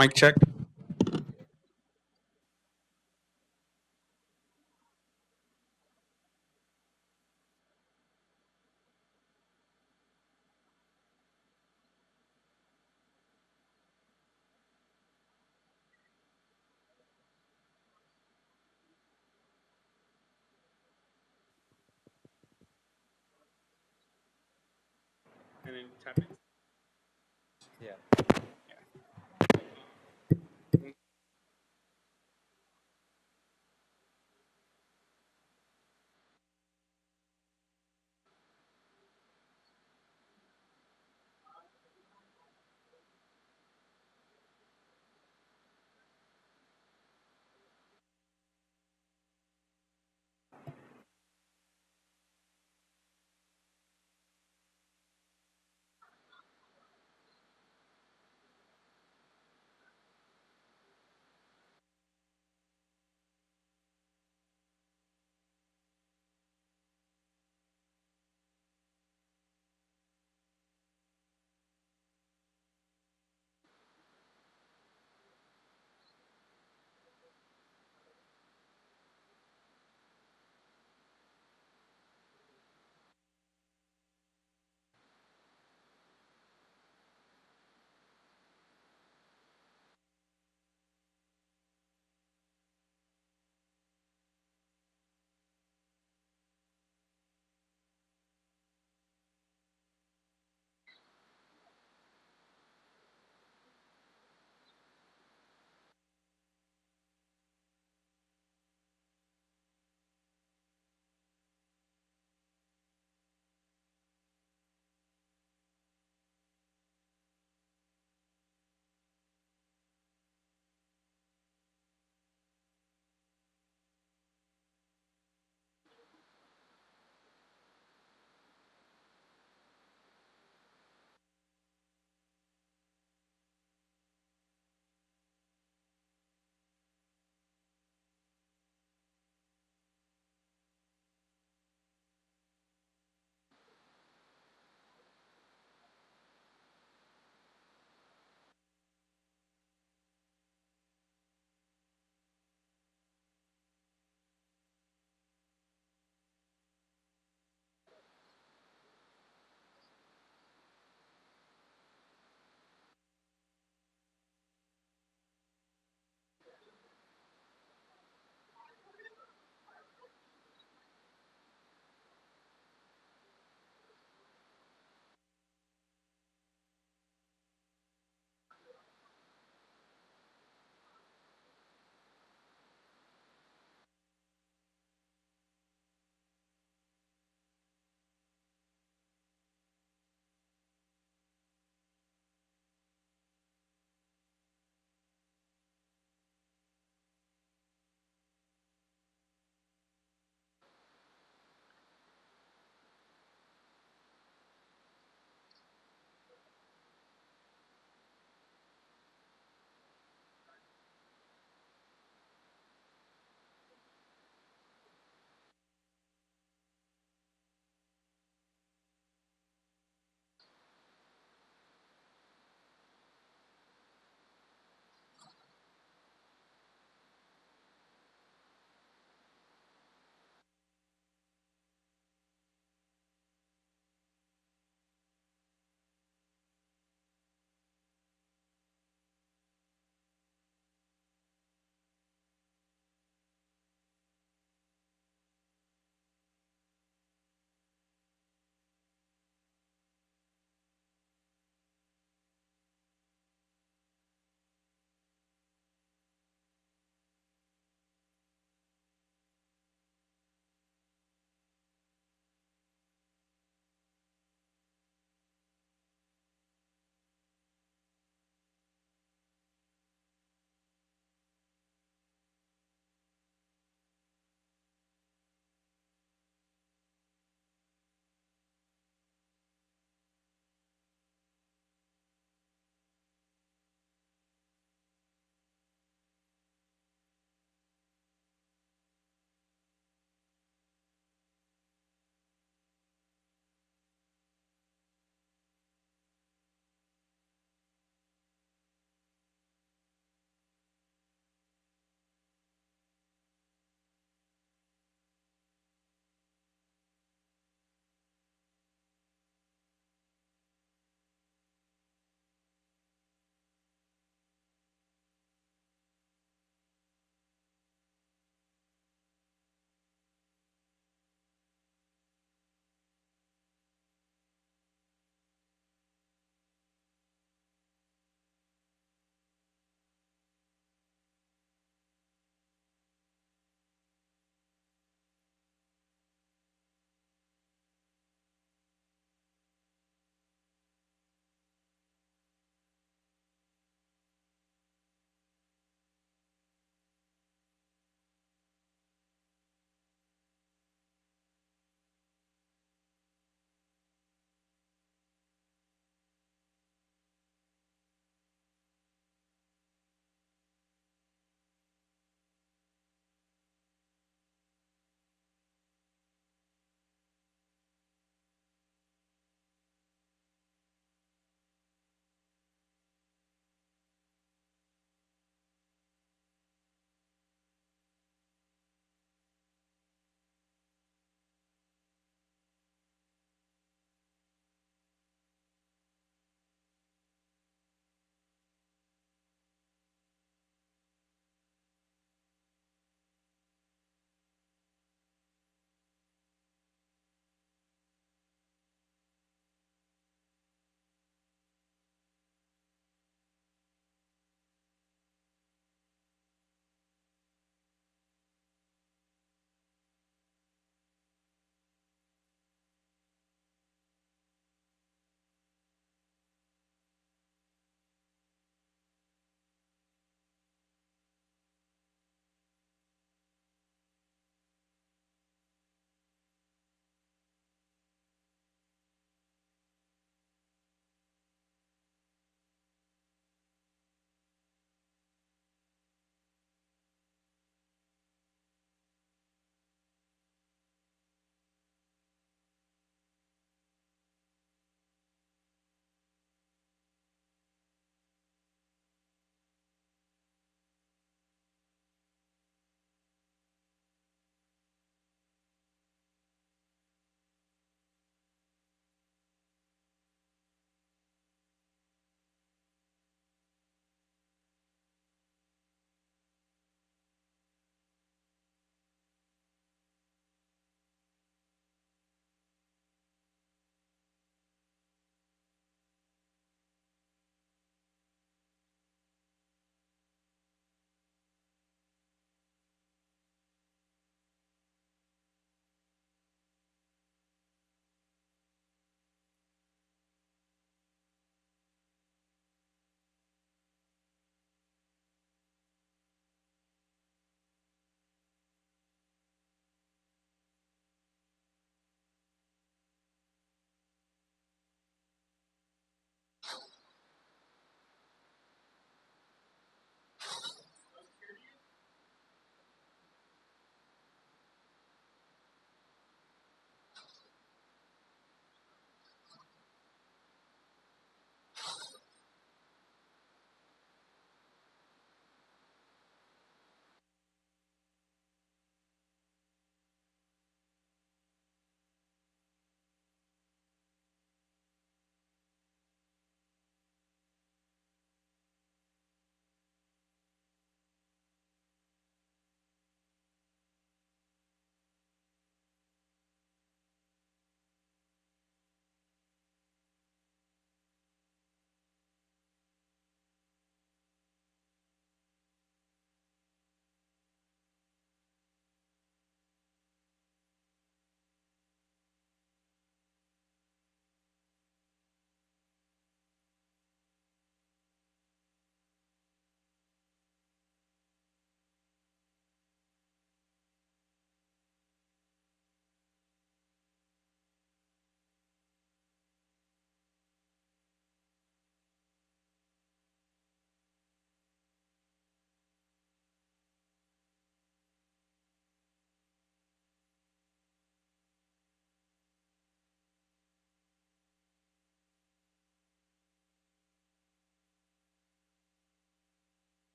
Mic check. And then tap in. Yeah.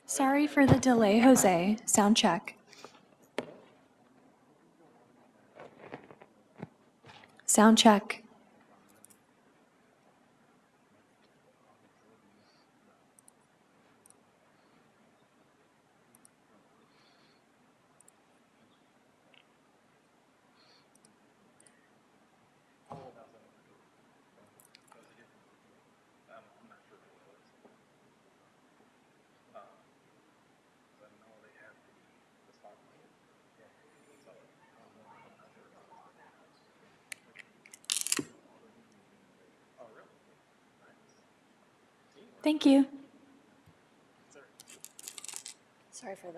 Sorry for the delay, Jose. Sound check. Sound check. Thank you. Sorry for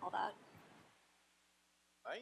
all that. Bye.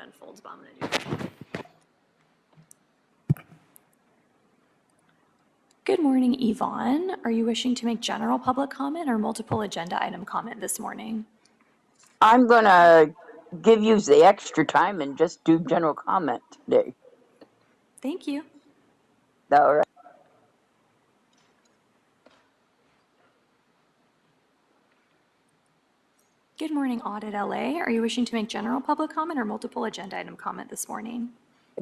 it unfolds, but I'm gonna do it. Good morning, Yvonne. Are you wishing to make general public comment or multiple agenda item comment this morning? I'm gonna give you the extra time and just do general comment today. Thank you. All right. Good morning, Audit LA. Are you wishing to make general public comment or multiple agenda item comment this morning?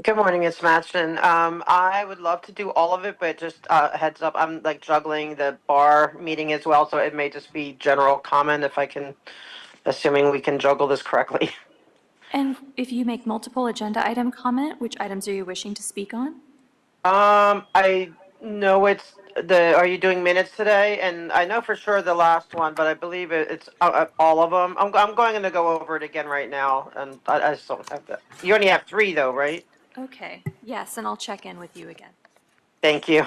Good morning, it's Madsen. I would love to do all of it, but just heads up, I'm like juggling the bar meeting as well, so it may just be general comment if I can, assuming we can juggle this correctly. And if you make multiple agenda item comment, which items are you wishing to speak on? I know it's are you doing minutes today? And I know for sure the last one, but I believe it's all of them. I'm going to go over it again right now, and I just don't have that. You only have 3 though, right? Okay, yes, and I'll check in with you again. Thank you.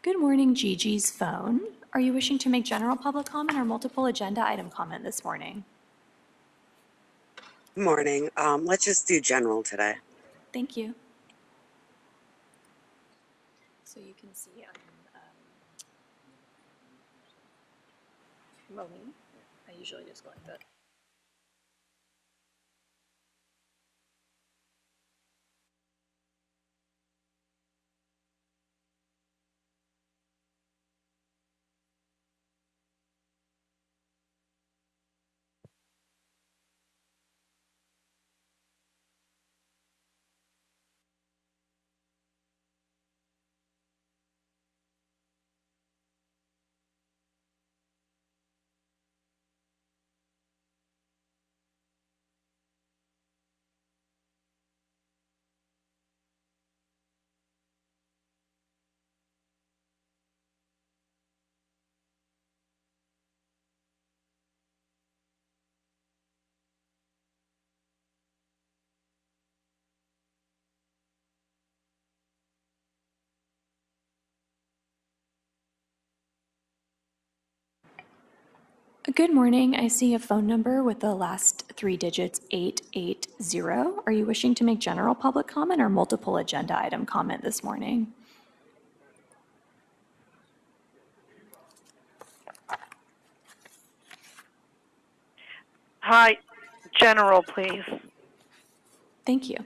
Good morning, Gigi's phone. Are you wishing to make general public comment or multiple agenda item comment this morning? Good morning. Let's just do general today. Thank you. So you can see Moline. I usually just go like that. Good morning. I see a phone number with the last 3 digits 880. Are you wishing to make general public comment or multiple agenda item comment this morning? Hi, general, please. Thank you.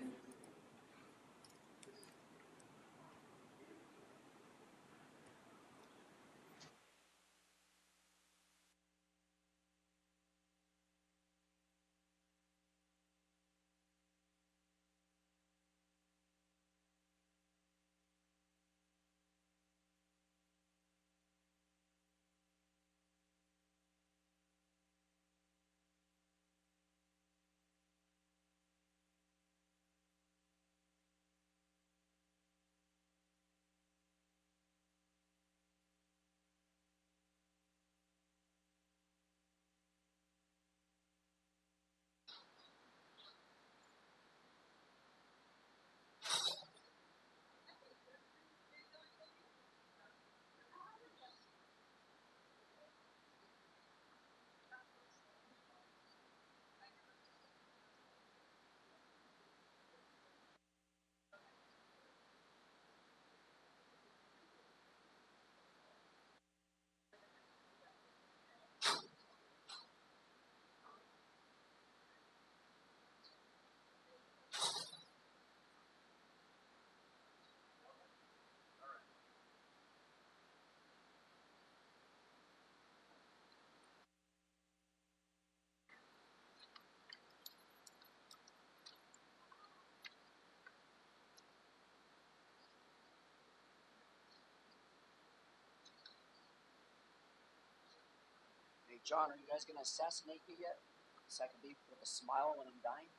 Hey, John, are you guys going to assassinate me yet? So I can be with a smile when I'm dying?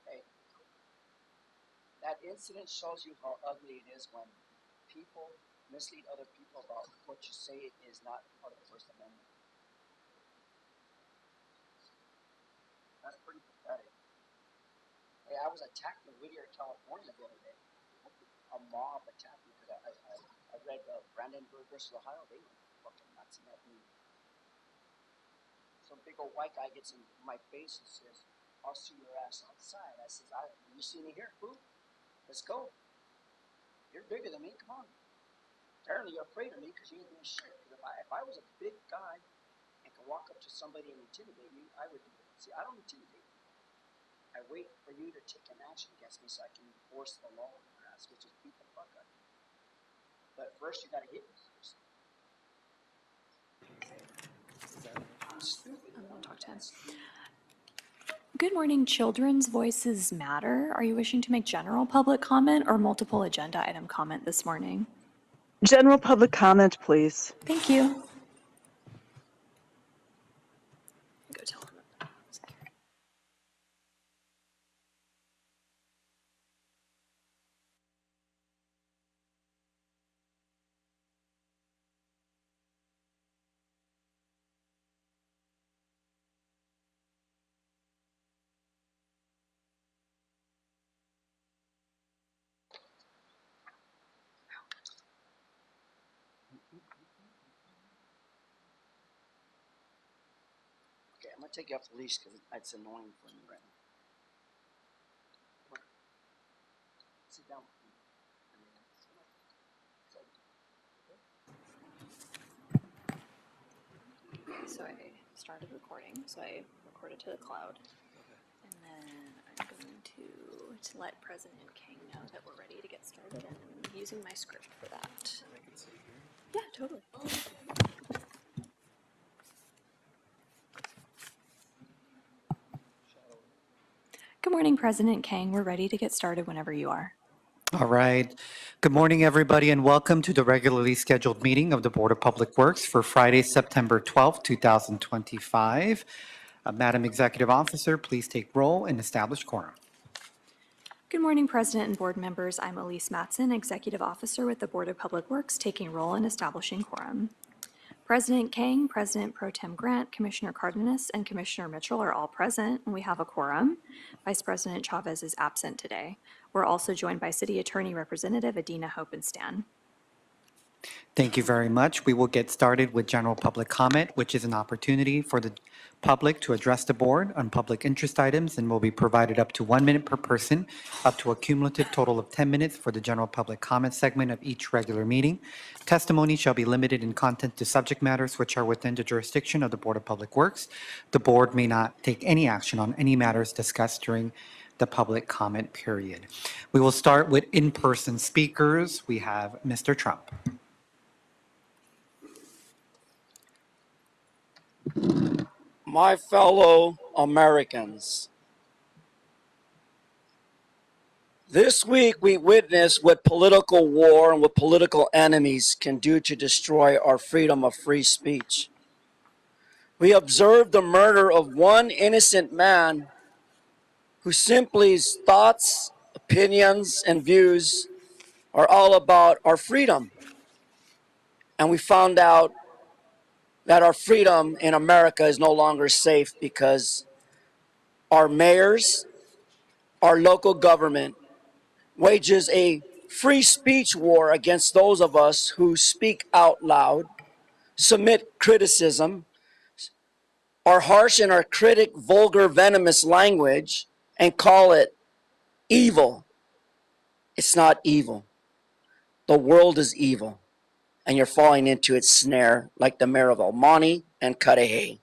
Hey, that incident shows you how ugly it is when people mislead other people about what you say is not part of the First Amendment. That's pretty pathetic. Hey, I was attacked in Whittier, California the other day. A mob attacked me because I read Brandenburg versus Ohio. They were fucking nuts in that movie. some big old white guy gets in my face and says, "I'll see your ass outside." I says, "You see me here, fool? Let's go. You're bigger than me. Come on." Apparently you're afraid of me because you ain't doing shit. If I was a big guy and could walk up to somebody and intimidate me, I would do it. See, I don't intimidate you. I wait for you to take an action against me so I can enforce the law on your ass, which is beat the fuck out of you. But first you gotta hit me first. I'm stupid. I'm gonna talk to him. Good morning, Children's Voices Matter. Are you wishing to make general public comment or multiple agenda item comment this morning? General public comment, please. Thank you. Go tell him. Okay, I'm gonna take you off the leash because it's annoying for me right now. Come on. Sit down. So I started recording, so I recorded to the cloud. And then I'm going to let President King know that we're ready to get started, and I'm using my script for that. Yeah, totally. Good morning, President King. We're ready to get started whenever you are. All right. Good morning, everybody, and welcome to the regularly scheduled meeting of the Board of Public Works for Friday, September 12th, 2025. Madam Executive Officer, please take roll and establish quorum. Good morning, President and board members. I'm Elise Matson, Executive Officer with the Board of Public Works, taking roll in establishing quorum. President Kang, President Pro Tem Grant, Commissioner Cardenas, and Commissioner Mitchell are all present, and we have a quorum. Vice President Chavez is absent today. We're also joined by City Attorney Representative Adina Hopenstan. Thank you very much. We will get started with general public comment, which is an opportunity for the public to address the board on public interest items and will be provided up to 1 minute per person, up to a cumulative total of 10 minutes for the general public comment segment of each regular meeting. Testimony shall be limited in content to subject matters which are within the jurisdiction of the Board of Public Works. The board may not take any action on any matters discussed during the public comment period. We will start with in-person speakers. We have Mr. Trump. My fellow Americans, this week we witnessed what political war and what political enemies can do to destroy our freedom of free speech. We observed the murder of one innocent man who simply's thoughts, opinions, and views are all about our freedom. And we found out that our freedom in America is no longer safe because our mayors, our local government wages a free speech war against those of us who speak out loud, submit criticism, are harsh in our critic, vulgar, venomous language, and call it evil. It's not evil. The world is evil. And you're falling into its snare like the mayor of El Monte and Cudahy.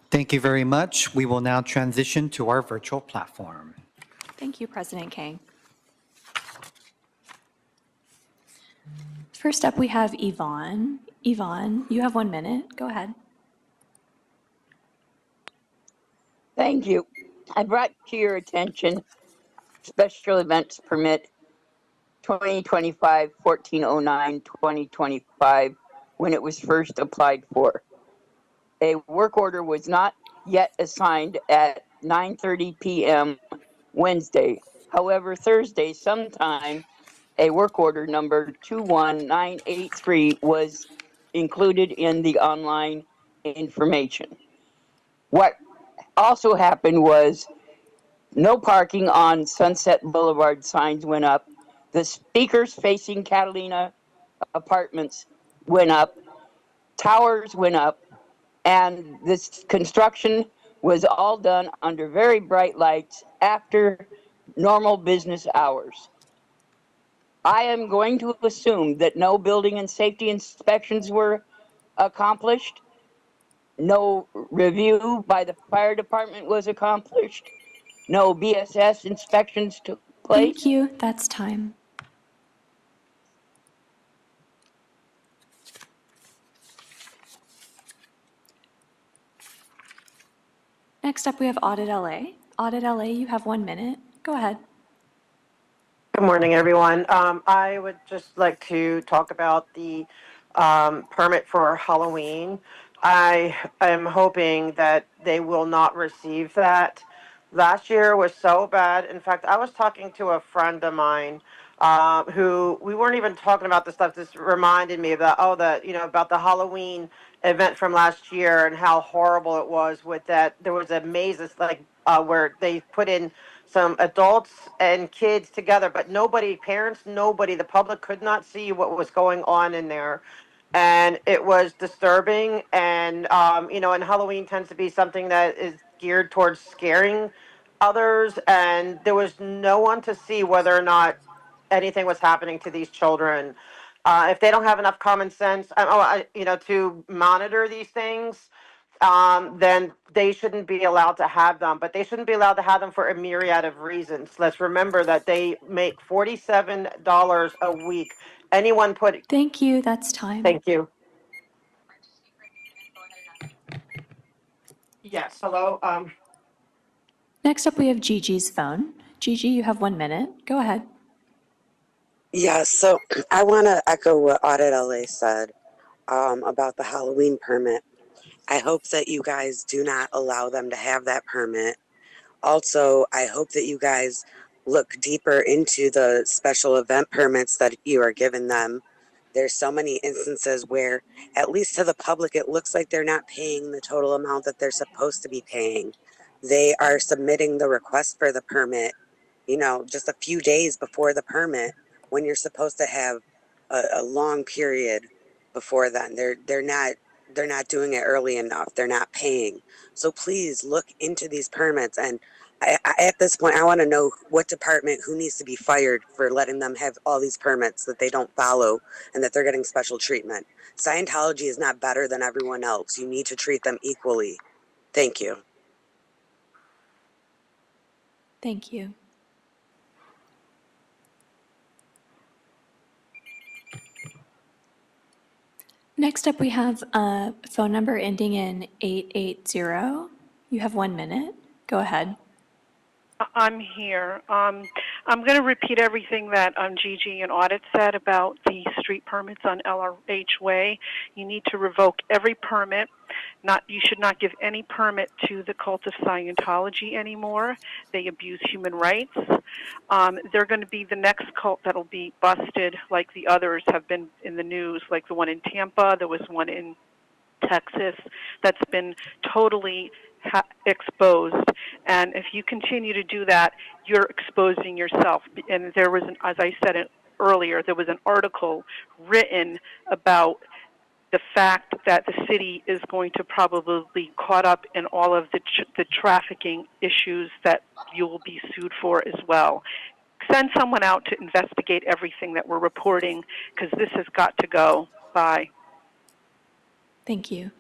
Thank you very much. We will now transition to our virtual platform. Thank you, President Kang. First up, we have Yvonne. Yvonne, you have 1 minute. Go ahead. Thank you. I brought to your attention special events permit 2025-1409-2025 when it was first applied for. A work order was not yet assigned at 9:30 p.m. Wednesday. However, Thursday sometime a work order number 21983 was included in the online information. What also happened was no parking on Sunset Boulevard signs went up. The speakers facing Catalina Apartments went up. Towers went up. and this construction was all done under very bright lights after normal business hours. I am going to assume that no building and safety inspections were accomplished, no review by the fire department was accomplished, no BSS inspections took place. Thank you. That's time. Next up, we have Audit LA. Audit LA, you have 1 minute. Go ahead. Good morning, everyone. I would just like to talk about the permit for Halloween. I am hoping that they will not receive that. Last year was so bad. In fact, I was talking to a friend of mine who we weren't even talking about this stuff. This reminded me about about the Halloween event from last year and how horrible it was with that. There was a maze where they put in some adults and kids together, but nobody, parents, nobody, the public could not see what was going on in there. And it was disturbing. And, and Halloween tends to be something that is geared towards scaring others. And there was no one to see whether or not anything was happening to these children. If they don't have enough common sense, to monitor these things, then they shouldn't be allowed to have them. But they shouldn't be allowed to have them for a myriad of reasons. Let's remember that they make $47 a week. Anyone put... Thank you. That's time. Thank you. Yes, hello. Next up, we have Gigi's phone. Gigi, you have 1 minute. Go ahead. Yeah, so I want to echo what Audit LA said about the Halloween permit. I hope that you guys do not allow them to have that permit. Also, I hope that you guys look deeper into the special event permits that you are giving them. There's so many instances where, at least to the public, it looks like they're not paying the total amount that they're supposed to be paying. They are submitting the request for the permit, just a few days before the permit, when you're supposed to have a long period before then. They're not doing it early enough. They're not paying. So please look into these permits. And at this point, I want to know what department, who needs to be fired for letting them have all these permits that they don't follow and that they're getting special treatment. Scientology is not better than everyone else. You need to treat them equally. Thank you. Thank you. Next up, we have a phone number ending in 880. You have 1 minute. Go ahead. I'm here. I'm going to repeat everything that Gigi and Audit said about the street permits on LRH Way. You need to revoke every permit. You should not give any permit to the cult of Scientology anymore. They abuse human rights. They're going to be the next cult that will be busted, like the others have been in the news, like the one in Tampa. There was one in Texas that's been totally exposed. And if you continue to do that, you're exposing yourself. And there was, as I said earlier, there was an article written about the fact that the city is going to probably be caught up in all of the trafficking issues that you will be sued for as well. Send someone out to investigate everything that we're reporting, because this has got to go. Bye. Thank you.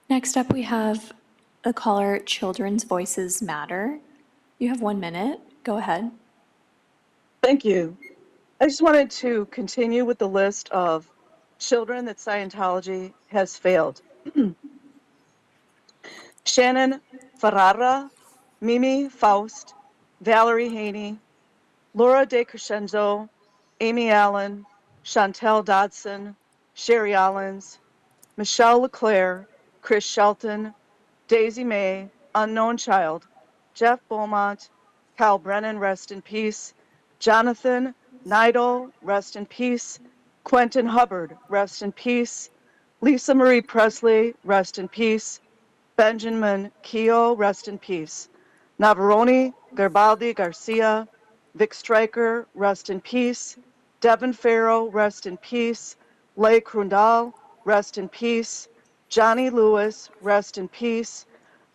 Next up, we have the caller, Children's Voices Matter. You have 1 minute. Go ahead. Thank you. I just wanted to continue with the list of children that Scientology has failed. Shannon Ferrara, Mimi Faust, Valerie Haney, Laura De Crescenzo, Amy Allen, Chantel Dodson, Sherry Allens, Michelle LeClaire, Chris Shelton, Daisy May, Unknown Child, Jeff Beaumont, Kyle Brennan, rest in peace, Jonathan Nidal, rest in peace, Quentin Hubbard, rest in peace, Lisa Marie Presley, rest in peace, Benjamin Keogh, rest in peace, Navarone Garibaldi Garcia, Vic Stryker, rest in peace, Devin Farrow, rest in peace. Leigh Crundall, rest in peace. Johnny Lewis, rest in peace.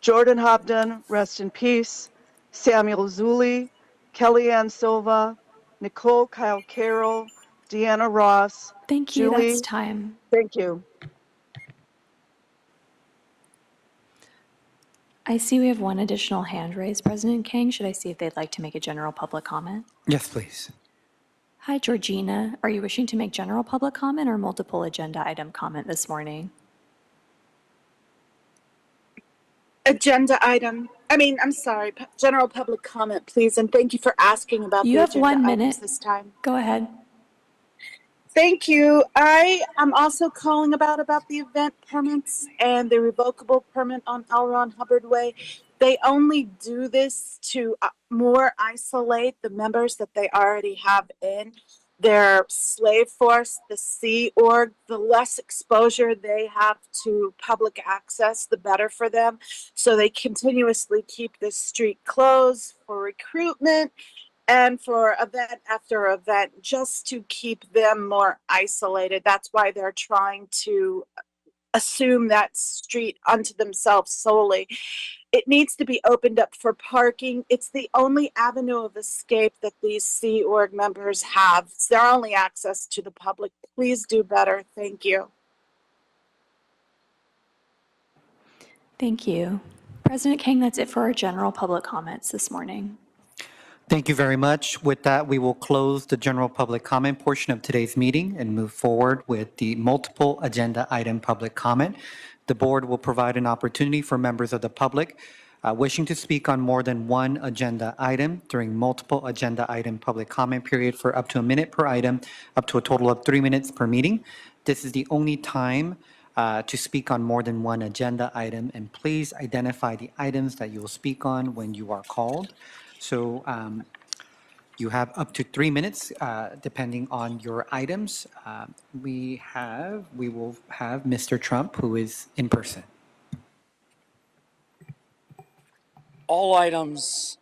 Jordan Hobden, rest in peace. Samuel Zuli, Kellyanne Silva, Nicole Kyle Carroll, Deanna Ross, Thank you. Julie. That's time. Thank you. I see we have one additional hand raised, President King. Should I see if they'd like to make a general public comment? Yes, please. Hi, Georgina. Are you wishing to make general public comment or multiple agenda item comment this morning? I'm sorry, general public comment, please, and thank you for asking about You the have agenda 1 items minute. this time. Go ahead. Thank you. I am also calling about the event permits and the revocable permit on L. Ron Hubbard Way. They only do this to more isolate the members that they already have in their slave force, the Sea Org. The less exposure they have to public access, the better for them. So they continuously keep this street closed for recruitment and for event after event, just to keep them more isolated. That's why they're trying to assume that street unto themselves solely. It needs to be opened up for parking. It's the only avenue of escape that these Sea Org members have. It's their only access to the public. Please do better. Thank you. Thank you. President King, that's it for our general public comments this morning. Thank you very much. With that, we will close the general public comment portion of today's meeting and move forward with the multiple agenda item public comment. The board will provide an opportunity for members of the public wishing to speak on more than one agenda item during multiple agenda item public comment period for up to a minute per item, up to a total of 3 minutes per meeting. This is the only time to speak on more than one agenda item, and please identify the items that you will speak on when you are called. So you have up to 3 minutes, depending on your items. We will have Mr. Trump, who is in person. All items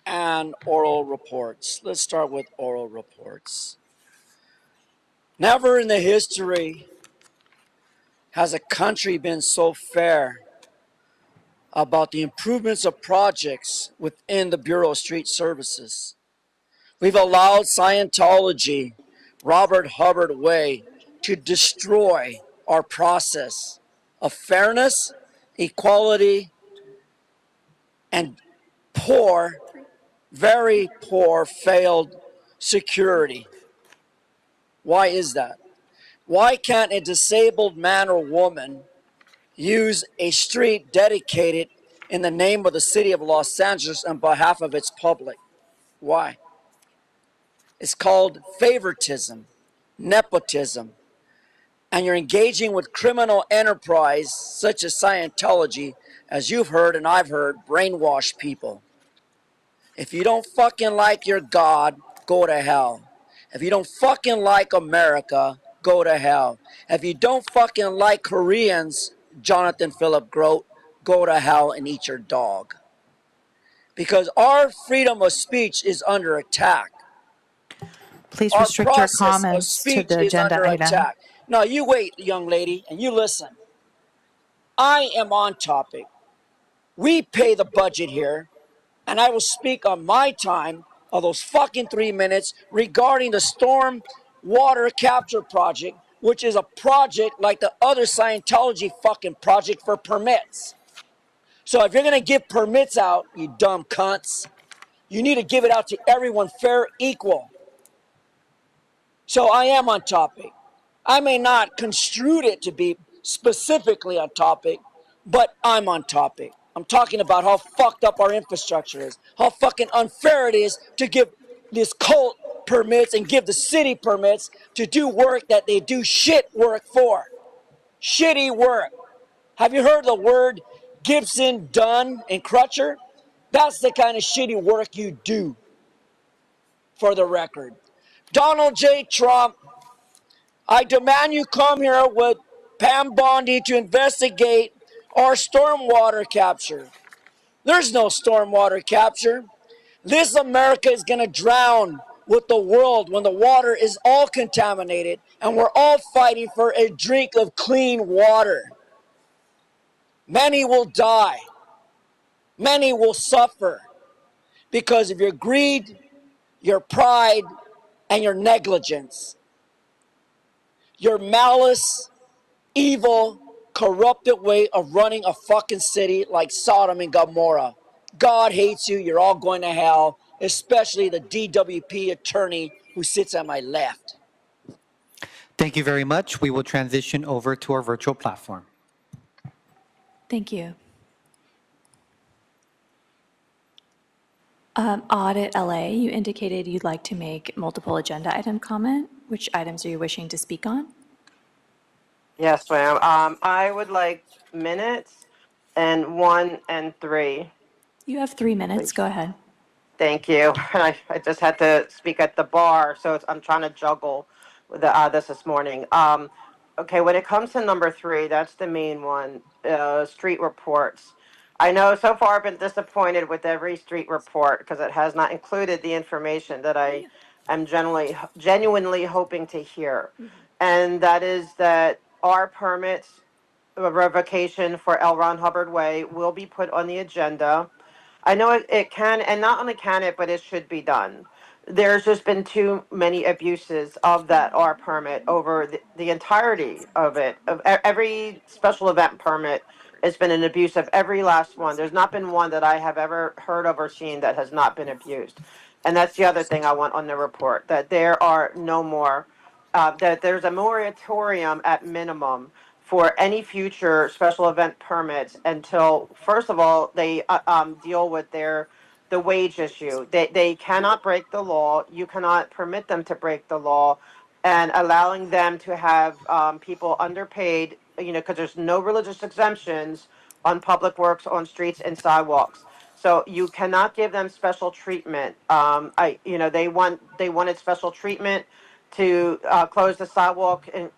and oral reports. Let's start with oral reports. Never in the history has a country been so fair about the improvements of projects within the Bureau of Street Services. We've allowed Scientology, Robert Hubbard Way, to destroy our process of fairness, equality, and poor, very poor, failed security. Why is that? Why can't a disabled man or woman use a street dedicated in the name of the city of Los Angeles on behalf of its public? Why? It's called favoritism, nepotism, and you're engaging with criminal enterprise such as Scientology, as you've heard and I've heard, brainwash people. If you don't fucking like your God, go to hell. If you don't fucking like America, go to hell. If you don't fucking like Koreans, Jonathan Phillip Grote, go to hell and eat your dog. Because our freedom of speech is under attack. Please Our restrict your process of comments to speech the is agenda under item. attack. Now you wait, young lady, and you listen. I am on topic. We pay the budget here, and I will speak on my time of those fucking 3 minutes regarding the storm water capture project, which is a project like the other Scientology fucking project for permits. So if you're gonna give permits out, you dumb cunts, you need to give it out to everyone fair, equal. So I am on topic. I may not construe it to be specifically on topic, but I'm on topic. I'm talking about how fucked up our infrastructure is, how fucking unfair it is to give this cult permits and give the city permits to do work that they do shit work for. Shitty work. Have you heard the word Gibson, Dunn, and Crutcher? That's the kind of shitty work you do, for the record. Donald J. Trump, I demand you come here with Pam Bondi to investigate our stormwater capture. There's no stormwater capture. This America is going to drown with the world when the water is all contaminated and we're all fighting for a drink of clean water. Many will die. Many will suffer because of your greed, your pride, and your negligence. Your malice, evil, corrupted way of running a fucking city like Sodom and Gomorrah. God hates you. You're all going to hell, especially the DWP attorney who sits on my left. Thank you very much. We will transition over to our virtual platform. Thank you. Audit LA, you indicated you'd like to make multiple agenda item comment. Which items are you wishing to speak on? Yes, ma'am. I would like minutes and 1 and 3. You have 3 minutes. Please. Go ahead. Thank you. I just had to speak at the bar, so I'm trying to juggle with this morning. Okay, when it comes to number 3, that's the main one, street reports. I know so far I've been disappointed with every street report because it has not included the information that I am genuinely hoping to hear. And that is that our permits revocation for L. Ron Hubbard Way will be put on the agenda. I know it can, and not only can it, but it should be done. There's just been too many abuses of that R permit over the entirety of it. Of every special event permit, it's been an abuse of every last one. There's not been one that I have ever heard of or seen that has not been abused. And that's the other thing I want on the report, that there are no more, that there's a moratorium at minimum for any future special event permits until, first of all, they deal with the wage issue. They cannot break the law. You cannot permit them to break the law, and allowing them to have people underpaid, because there's no religious exemptions on public works, on streets and sidewalks. So you cannot give them special treatment. They wanted special treatment to close the sidewalk and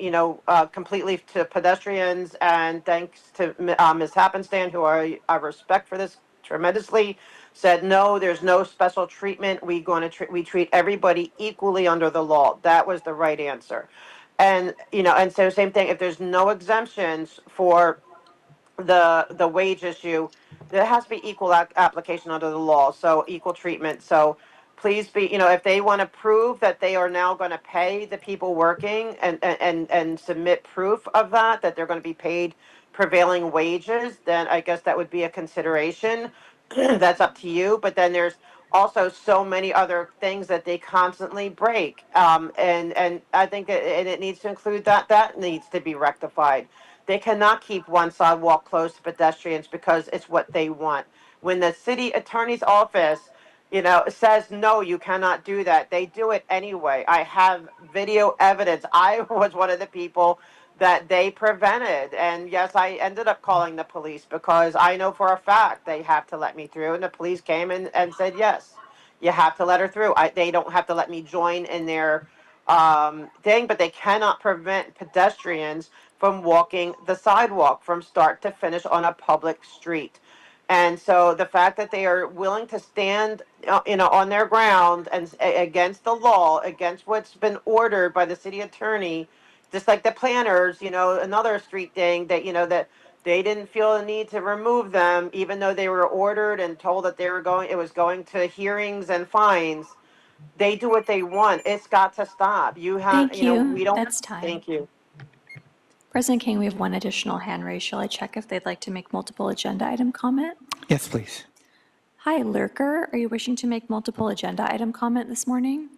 completely to pedestrians, and thanks to Ms. Happenstand, who I respect for this tremendously, said no, there's no special treatment. We treat everybody equally under the law. That was the right answer. And so same thing, if there's no exemptions for the wage issue, there has to be equal application under the law, so equal treatment. So please be, if they want to prove that they are now going to pay the people working and submit proof of that they're going to be paid prevailing wages, then I guess that would be a consideration. That's up to you. But then there's also so many other things that they constantly break. And I think it needs to include that needs to be rectified. They cannot keep one sidewalk closed to pedestrians because it's what they want. When the city attorney's office, says, no, you cannot do that, they do it anyway. I have video evidence. I was one of the people that they prevented. And yes, I ended up calling the police because I know for a fact they have to let me through. And the police came and said, yes, you have to let her through. They don't have to let me join in their thing, but they cannot prevent pedestrians from walking the sidewalk from start to finish on a public street. And so the fact that they are willing to stand, on their ground and against the law, against what's been ordered by the city attorney, just like the planners, another street thing that, that they didn't feel the need to remove them, even though they were ordered and told that it was going to hearings and fines. They do what they want. It's got to stop. You have, Thank you. we don't. That's time. Thank you. President King, we have one additional hand raised. Shall I check if they'd like to make multiple agenda item comment? Yes, please. Hi, Lurker. Are you wishing to make multiple agenda item comment this morning?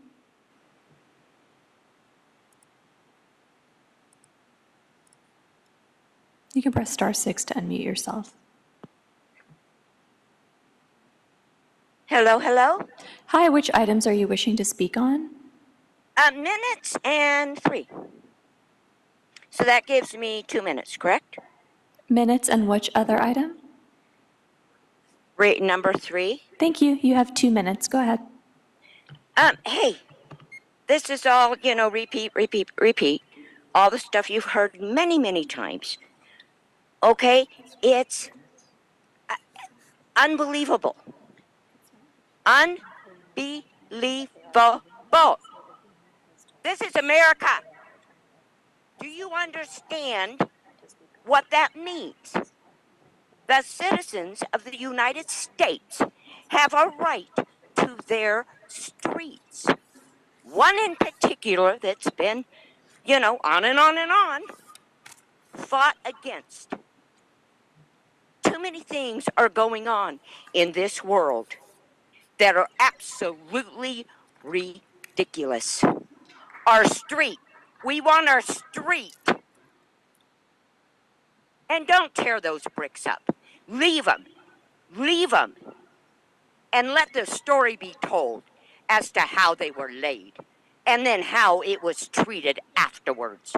You can press *6 to unmute yourself. Hello, hello. Hi, which items are you wishing to speak on? Minutes and 3. So that gives me 2 minutes, correct? Minutes and which other item? Rate number 3. Thank you. You have 2 minutes. Go ahead. Hey, this is all, repeat. All the stuff you've heard many, many times. Okay, it's unbelievable. Unbelievable people. This is America. Do you understand what that means? The citizens of the United States have a right to their streets. One in particular that's been, on and on and on, fought against. Too many things are going on in this world that are absolutely ridiculous. Our street. We want our street. And don't tear those bricks up. Leave them. Leave them. And let the story be told as to how they were laid and then how it was treated afterwards.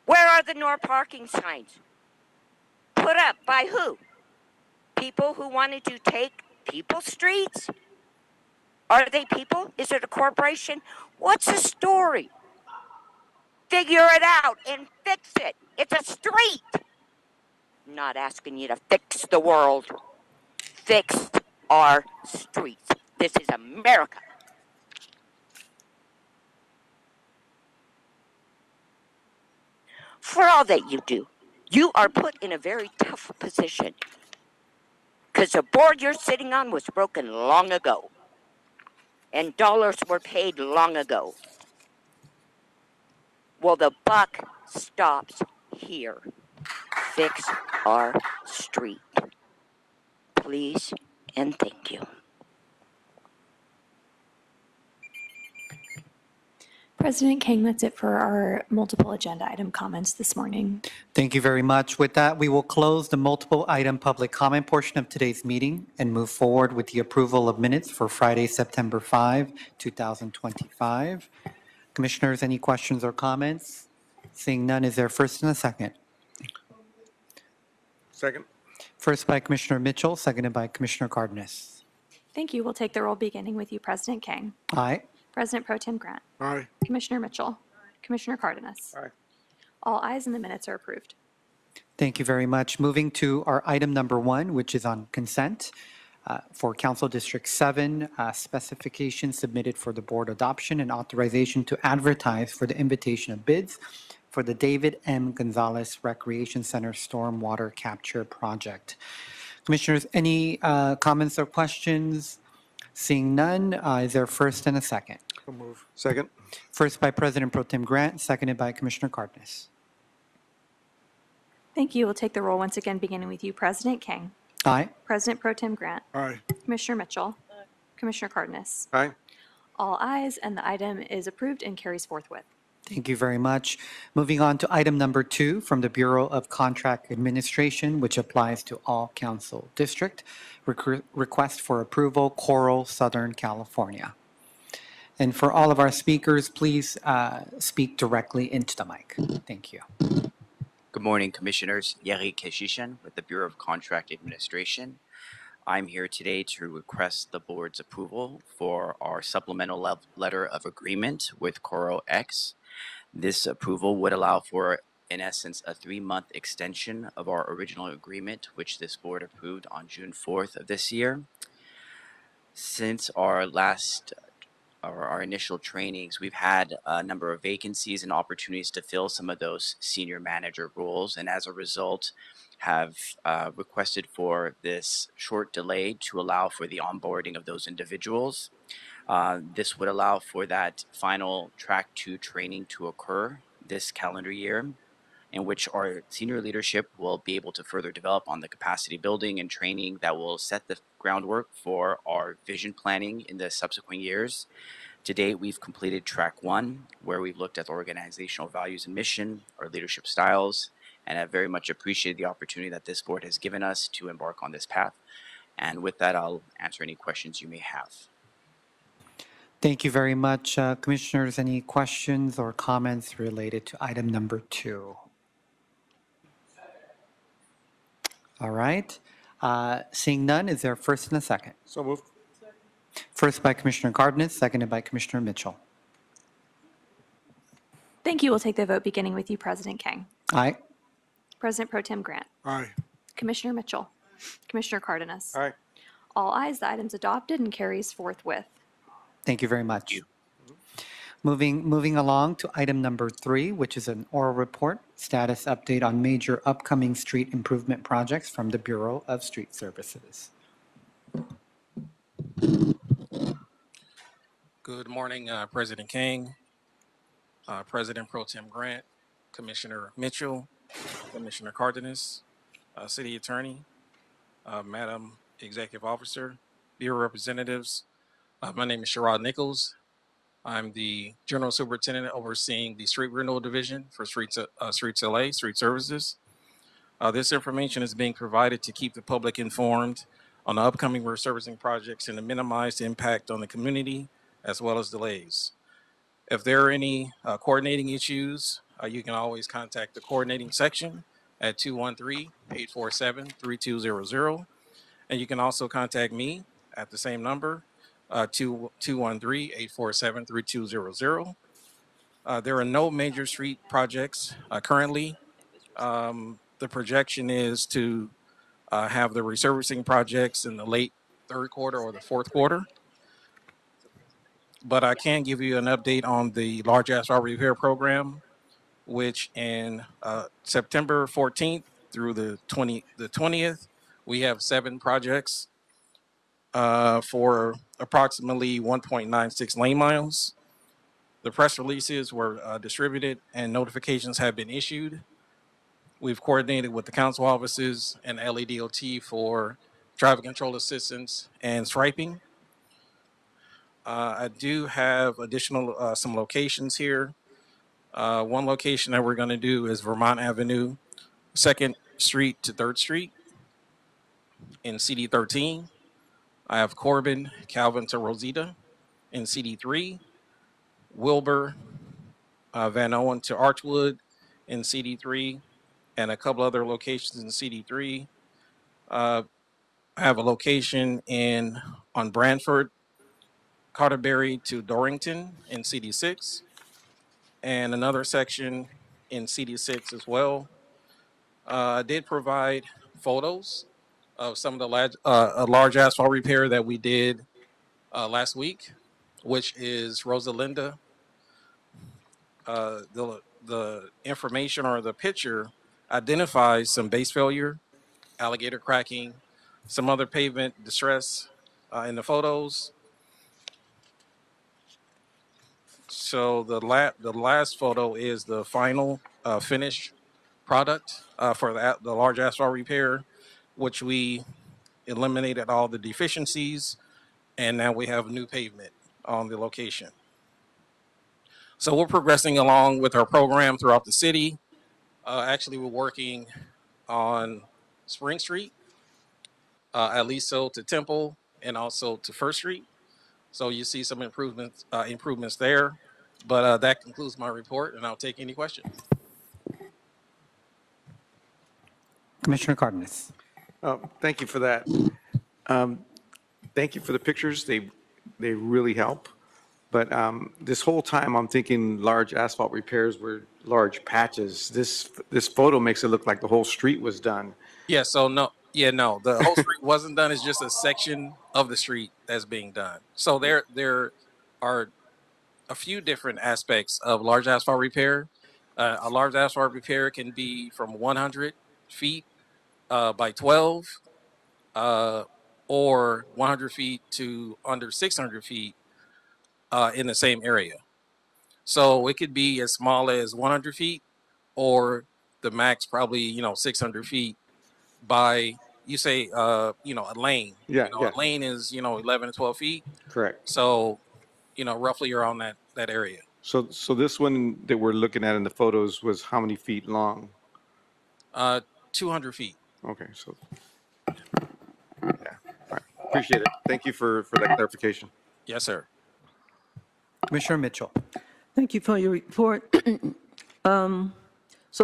Where are the no parking signs? Put up by who? People who wanted to take people's streets? Are they people? Is it a corporation? What's the story? Figure it out and fix it. It's a street. I'm not asking you to fix the world. Fix our streets. This is America. For all that you do, you are put in a very tough position because the board you're sitting on was broken long ago and dollars were paid long ago. Well, the buck stops here. Fix our street. Please and thank you. President King, that's it for our multiple agenda item comments this morning. Thank you very much. With that, we will close the multiple item public comment portion of today's meeting and move forward with the approval of minutes for Friday, September 5, 2025. Commissioners, any questions or comments? Seeing none, is there first and a second? Second. First by Commissioner Mitchell, seconded by Commissioner Cardenas. Thank you. We'll take the roll beginning with you, President King. Aye. President Pro Tem Grant. Aye. Commissioner Mitchell. Commissioner Cardenas. Aye. All ayes and the minutes are approved. Thank you very much. Moving to our item number 1, which is on consent. For Council District 7, specifications submitted for the board adoption and authorization to advertise for the invitation of bids for the David M. Gonzalez Recreation Center Stormwater Capture Project. Commissioners, any comments or questions? Seeing none, is there first and a second? So move. Second. First by President Pro Tem Grant, seconded by Commissioner Cardenas. Thank you. We'll take the roll once again, beginning with you, President King. Aye. President Pro Tem Grant. Aye. Commissioner Mitchell. Commissioner Cardenas. Aye. All ayes, and the item is approved and carries forthwith. Thank you very much. Moving on to item number 2 from the Bureau of Contract Administration, which applies to all council district. Request for approval, Coral, Southern California. And for all of our speakers, please speak directly into the mic. Thank you. Good morning, Commissioners. Yeri Keshishan with the Bureau of Contract Administration. I'm here today to request the board's approval for our supplemental letter of agreement with Coral X. This approval would allow for, in essence, a 3-month extension of our original agreement, which this board approved on June 4th of this year. Since our initial trainings, we've had a number of vacancies and opportunities to fill some of those senior manager roles, and as a result, have requested for this short delay to allow for the onboarding of those individuals. This would allow for that final track 2 training to occur this calendar year, in which our senior leadership will be able to further develop on the capacity building and training that will set the groundwork for our vision planning in the subsequent years. To date, we've completed track 1, where we've looked at the organizational values and mission, our leadership styles, and I very much appreciate the opportunity that this board has given us to embark on this path. And with that, I'll answer any questions you may have. Thank you very much. Commissioners, any questions or comments related to item number 2? All right. Seeing none, is there first and a second? So moved. First by Commissioner Cardenas, seconded by Commissioner Mitchell. Thank you. We'll take the vote beginning with you, President King. Aye. President Pro Tem Grant. Aye. Commissioner Mitchell. Commissioner Cardenas. Aye. All ayes, the item's adopted and carries forthwith. Thank you very much. Moving along to item number 3, which is an oral report, status update on major upcoming street improvement projects from the Bureau of Street Services. Good morning, President King, President Pro Tem Grant, Commissioner Mitchell, Commissioner Cardenas, City Attorney, Madam Executive Officer, Bureau Representatives. My name is Sherrod Nichols. I'm the General Superintendent overseeing the Street Renewal Division for Streets LA, Street Services. This information is being provided to keep the public informed on the upcoming resurfacing projects and to minimize the impact on the community as well as delays. If there are any coordinating issues, you can always contact the coordinating section at 213-847-3200. And you can also contact me at the same number, 213-847-3200. There are no major street projects currently. The projection is to have the resurfacing projects in the late third quarter or the fourth quarter. But I can give you an update on the large asphalt repair program, which in September 14th through the 20th, we have 7 projects for approximately 1.96 lane miles. The press releases were distributed and notifications have been issued. We've coordinated with the council offices and LADOT for traffic control assistance and striping. I do have additional some locations here. One location that we're going to do is Vermont Avenue, 2nd Street to 3rd Street in CD 13. I have Corbin, Calvin to Rosita in CD 3, Wilbur, Van Owen to Archwood in CD 3, and a couple other locations in CD 3. I have a location on Branford, Carterberry to Dorrington in CD 6, and another section in CD 6 as well. I did provide photos of some of the large asphalt repair that we did last week, which is Rosalinda. The information or the picture identifies some base failure, alligator cracking, some other pavement distress in the photos. So the last photo is the final finished product for the large asphalt repair, which we eliminated all the deficiencies, and now we have new pavement on the location. So we're progressing along with our program throughout the city. Actually, we're working on Spring Street, Aliso to Temple, and also to First Street. So you see some improvements there. But that concludes my report, and I'll take any questions. Commissioner Cardenas. Thank you for that. Thank you for the pictures. They really help. But this whole time I'm thinking large asphalt repairs were large patches. This photo makes it look like the whole street was done. Yeah, so no, the whole street wasn't done. It's just a section of the street that's being done. So there are a few different aspects of large asphalt repair. A large asphalt repair can be from 100 feet by 12 or 100 feet to under 600 feet in the same area. So it could be as small as 100 feet or the max probably, 600 feet by, you say, a lane. Yeah, A lane is, 11 to 12 feet. Correct. So, roughly around that area. So this one that we're looking at in the photos was how many feet long? 200 feet. Okay, so yeah, all right. Appreciate it. Thank you for that clarification. Yes, sir. Commissioner Mitchell. Thank you for your report. So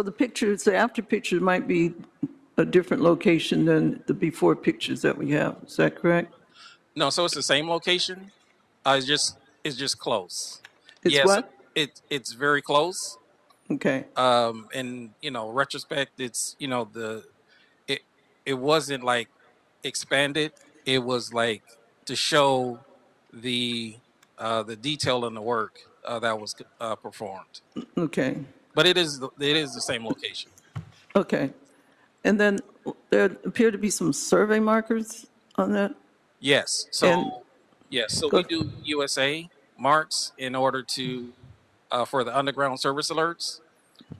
the after pictures might be a different location than the before pictures that we have. Is that correct? No, so it's the same location. It's just close. It's yes, what? It's very close. Okay. And retrospect, it's it wasn't like expanded. It was like to show the the detail in the work that was performed. Okay, But it is the same location. okay. And then there appear to be some survey markers on that? Yes. And- So Go- we do USA marks in order to for the underground service alerts.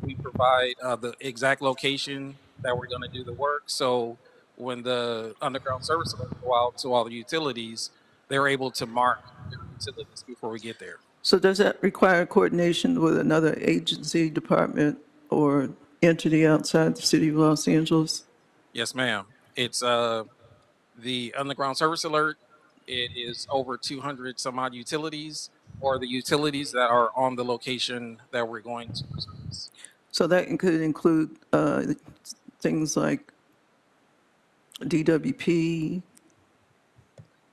We provide the exact location that we're going to do the work. So when the underground service alerts go out to all the utilities, they're able to mark their utilities before we get there. So does that require coordination with another agency, department, or entity outside the city of Los Angeles? Yes, ma'am. It's the underground service alert. It is over 200 some odd utilities, or the utilities that are on the location that we're going to service. So that could include things like DWP,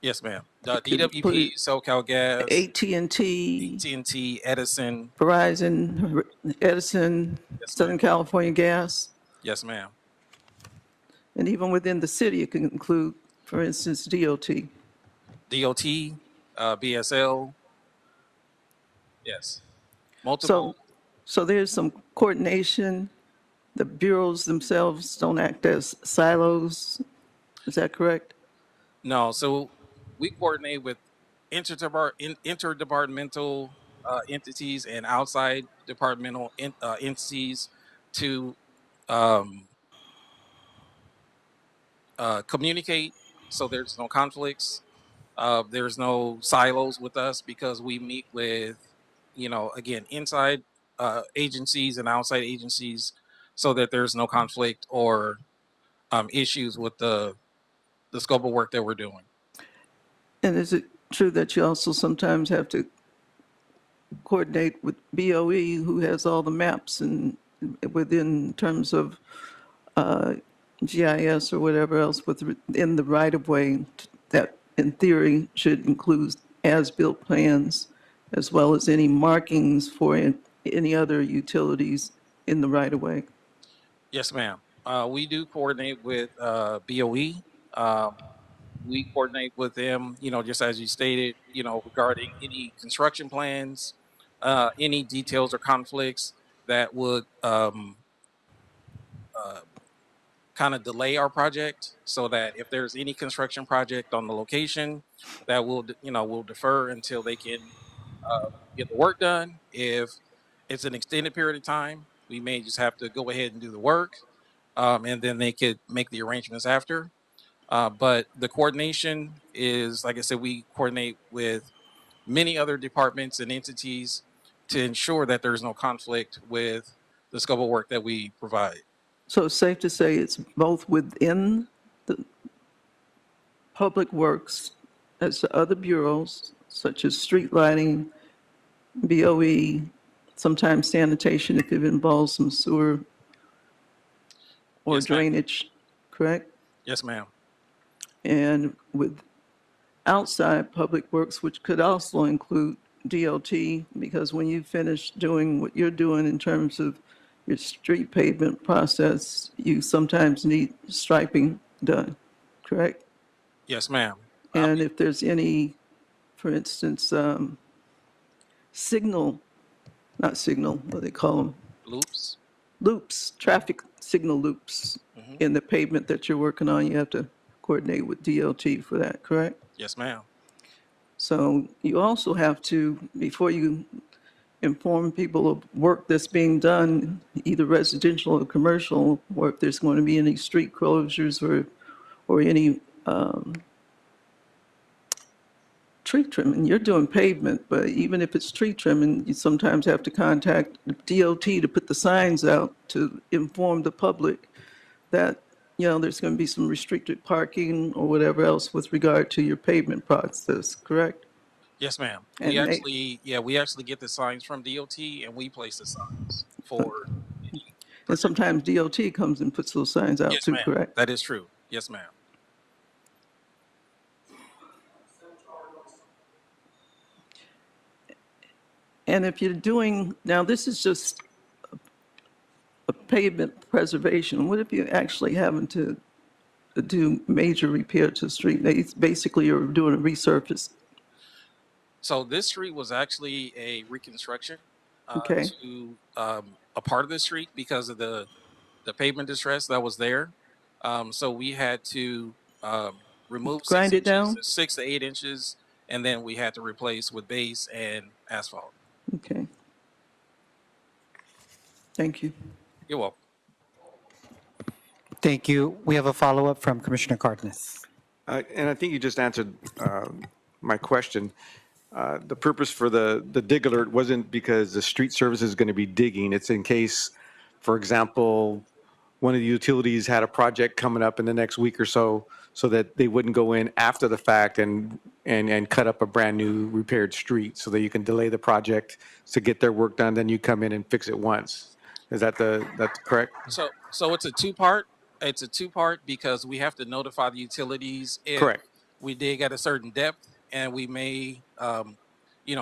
Yes, ma'am. could DWP, include SoCal Gas, AT&T, AT&T, Edison. Verizon, Edison, Southern California Gas, Yes, ma'am. and even within the city, it can include, for instance, DOT. DOT, BSL. Yes. Multiple. So there's some coordination. The bureaus themselves don't act as silos. Is that correct? No, so we coordinate with interdepartmental entities and outside departmental entities to communicate, so there's no conflicts. There's no silos with us because we meet with, again, inside agencies and outside agencies, so that there's no conflict or issues with the scope of work that we're doing. And is it true that you also sometimes have to coordinate with BOE, who has all the maps and within terms of GIS or whatever else within the right-of-way that in theory should include as-built plans as well as any markings for any other utilities in the right-of-way? Yes, ma'am. We do coordinate with BOE. We coordinate with them, just as you stated, regarding any construction plans, any details or conflicts that would kind of delay our project, so that if there's any construction project on the location, that we'll defer until they can get the work done. If it's an extended period of time, we may just have to go ahead and do the work, and then they could make the arrangements after. But the coordination is, like I said, we coordinate with many other departments and entities to ensure that there's no conflict with the scope of work that we provide. So it's safe to say it's both within the public works as the other bureaus, such as street lighting, BOE, sometimes sanitation if it involves some sewer or Yes, ma'am. drainage, correct? Yes, ma'am. And with outside public works, which could also include DOT, because when you finish doing what you're doing in terms of your street pavement process, you sometimes need striping done, correct? Yes, ma'am. And if there's any, for instance, what do they call them? Loops. Loops, traffic signal loops in the pavement that you're working on, you have to coordinate with DOT for that, correct? Yes, ma'am. So you also have to, before you inform people of work that's being done, either residential or commercial, or if there's going to be any street closures or any tree trimming. You're doing pavement, but even if it's tree trimming, you sometimes have to contact DOT to put the signs out to inform the public that, there's going to be some restricted parking or whatever else with regard to your pavement process, correct? Yes, ma'am. And We actually get the signs from DOT, and we place the signs for. And sometimes DOT comes and puts those signs out Yes, too, ma'am. correct? That is true. Yes, ma'am. And if you're doing, now this is just a pavement preservation, what if you're actually having to do major repair to the street? Basically, you're doing a resurface. So this street was actually a reconstruction Okay. to a part of the street because of the pavement distress that was there. So we had to remove Grind it down? 6 to 8 inches, and then we had to replace with base and asphalt. Okay. Thank you. You're welcome. Thank you. We have a follow-up from Commissioner Cardenas. And I think you just answered my question. The purpose for the dig alert wasn't because the street service is going to be digging. It's in case, for example, one of the utilities had a project coming up in the next week or so that they wouldn't go in after the fact and cut up a brand new repaired street so that you can delay the project to get their work done. Then you come in and fix it once. Is that that's correct? So it's a two-part. It's a two-part because we have to notify the utilities if Correct. we dig at a certain depth, and we may,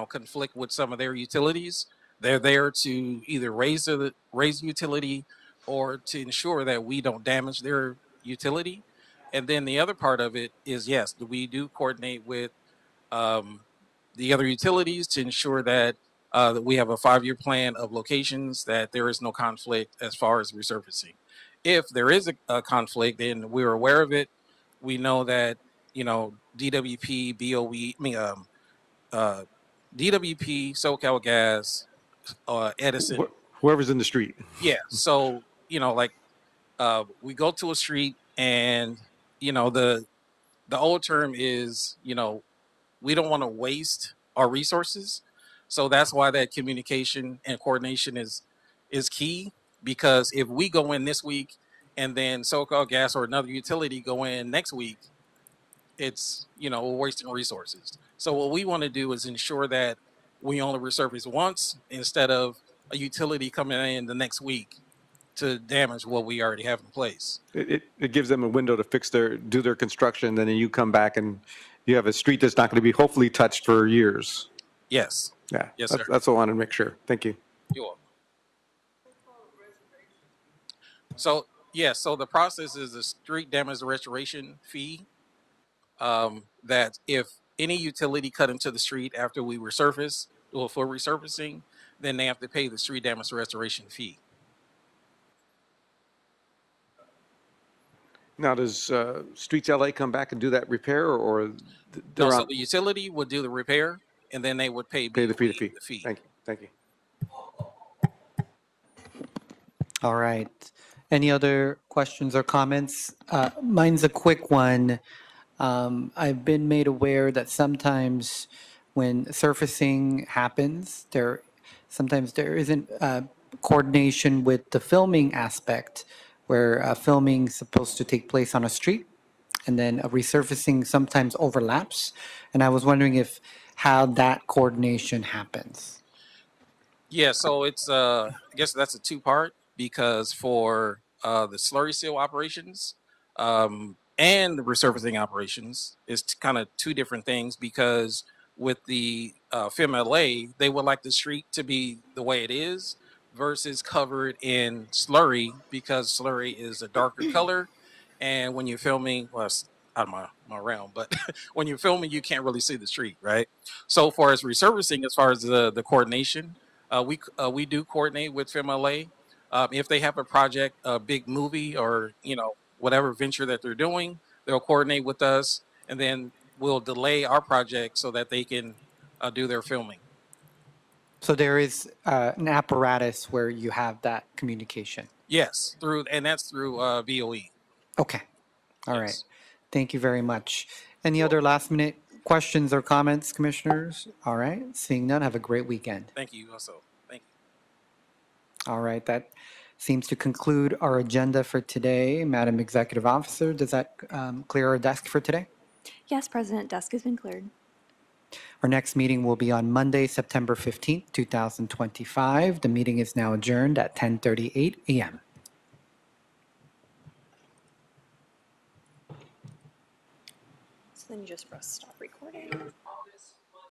conflict with some of their utilities. They're there to either raise the utility or to ensure that we don't damage their utility. And then the other part of it is, yes, we do coordinate with the other utilities to ensure that that we have a 5-year plan of locations, that there is no conflict as far as resurfacing. If there is a conflict, then we're aware of it. We know that, DWP, BOE, DWP, SoCal Gas, Edison. Whoever's in the street. Yeah. So, we go to a street and, the old term is, we don't want to waste our resources. So that's why that communication and coordination is key. Because if we go in this week and then SoCal Gas or another utility go in next week, it's, we're wasting resources. So what we want to do is ensure that we only resurface once instead of a utility coming in the next week to damage what we already have in place. It gives them a window to do their construction, then you come back and you have a street that's not going to be hopefully touched for years. Yes. Yeah. Yes, sir. That's what I wanted to make sure. Thank you. You're welcome. So, so the process is a street damage restoration fee that if any utility cut into the street after we resurface or for resurfacing, then they have to pay the street damage restoration fee. Now, does Streets LA come back and do that repair or No, so the utility would do the repair and then they would pay the fee? Thank you. Thank you. All right. Any other questions or comments? Mine's a quick one. I've been made aware that sometimes when surfacing happens, sometimes there isn't coordination with the filming aspect, where filming is supposed to take place on a street, and then a resurfacing sometimes overlaps. And I was wondering how that coordination happens. Yeah, so it's I guess that's a two-part, because for the slurry seal operations and the resurfacing operations is kind of two different things, because with the FEMLA, they would like the street to be the way it is versus covered in slurry, because slurry is a darker color. And when you're filming, well, it's out of my realm, but when you're filming, you can't really see the street, right? So far as resurfacing, as far as the coordination, we do coordinate with FEMLA. If they have a project, a big movie, or whatever venture that they're doing, they'll coordinate with us, and then we'll delay our project so that they can do their filming. So there is an apparatus where you have that communication. Yes, that's through BOE. Okay. All right. Thank you very much. Any other last minute questions or comments, commissioners? All right. Seeing none, have a great weekend. Thank you also. Thank you. All right. That seems to conclude our agenda for today. Madam Executive Officer, does that clear our desk for today? Yes, President, desk has been cleared. Our next meeting will be on Monday, September 15th, 2025. The meeting is now adjourned at 10:38 a.m. So then you just press stop recording.